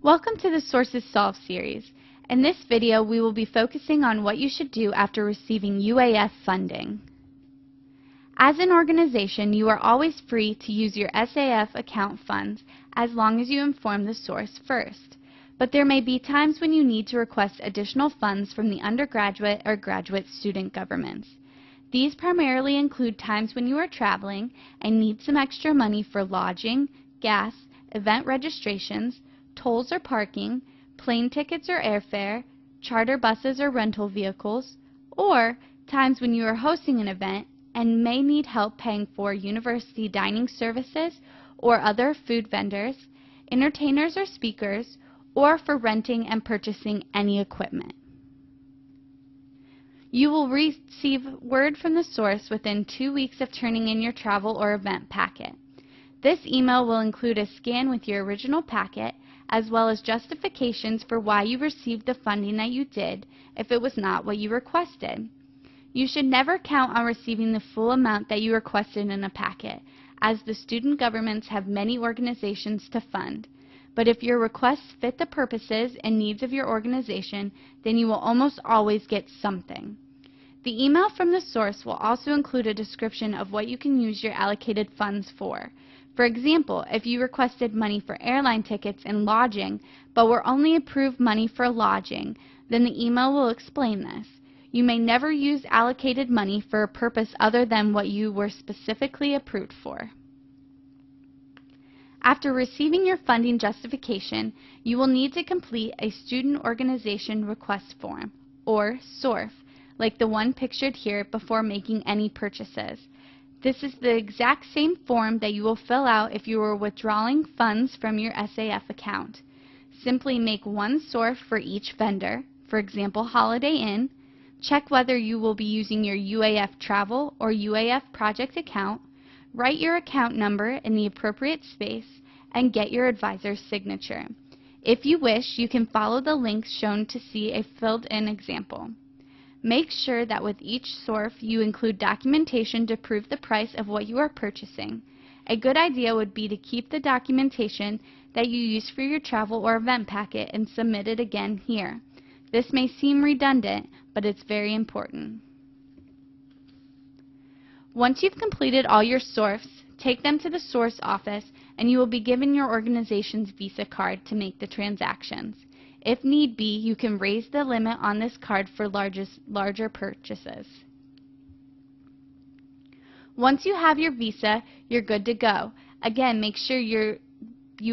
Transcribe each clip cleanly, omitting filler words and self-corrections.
Welcome to the Sources Solved series. In this video, we will be focusing on what you should do after receiving UAF funding. As an organization, you are always free to use your SAF account funds as long as you inform the source first. But there may be times when you need to request additional funds from the undergraduate or graduate student governments. These primarily include times when you are traveling and need some extra money for lodging, gas, event registrations, tolls or parking, plane tickets or airfare, charter buses or rental vehicles, or times when you are hosting an event and may need help paying for university dining services or other food vendors, entertainers or speakers, or for renting and purchasing any equipment. You will receive word from the source within 2 weeks of turning in your travel or event packet. This email will include a scan with your original packet, as well as justifications for why you received the funding that you did if it was not what you requested. You should never count on receiving the full amount that you requested in a packet, as the student governments have many organizations to fund. But if your requests fit the purposes and needs of your organization, then you will almost always get something. The email from the source will also include a description of what you can use your allocated funds for. For example, if you requested money for airline tickets and lodging, but were only approved money for lodging, then the email will explain this. You may never use allocated money for a purpose other than what you were specifically approved for. After receiving your funding justification, you will need to complete a Student Organization Request Form, or SORF, like the one pictured here, before making any purchases. This is the exact same form that you will fill out if you were withdrawing funds from your SAF account. Simply make one SORF for each vendor, for example Holiday Inn, check whether you will be using your UAF Travel or UAF Project account, write your account number in the appropriate space, and get your advisor's signature. If you wish, you can follow the links shown to see a filled-in example. Make sure that with each SORF you include documentation to prove the price of what you are purchasing. A good idea would be to keep the documentation that you use for your travel or event packet and submit it again here. This may seem redundant, but it's very important. Once you've completed all your SORFs, take them to the source office and you will be given your organization's Visa card to make the transactions. If need be, you can raise the limit on this card for larger purchases. Once you have your Visa, you're good to go. Again, make sure you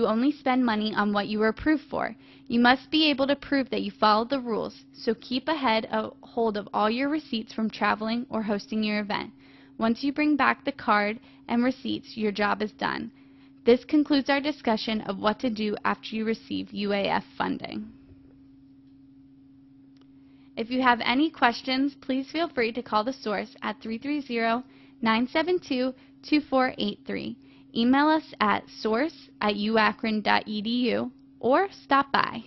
only spend money on what you were approved for. You must be able to prove that you followed the rules, so keep a hold of all your receipts from traveling or hosting your event. Once you bring back the card and receipts, your job is done. This concludes our discussion of what to do after you receive UAF funding. If you have any questions, please feel free to call the source at 330-972-2483. Email us at source@uakron.edu or stop by.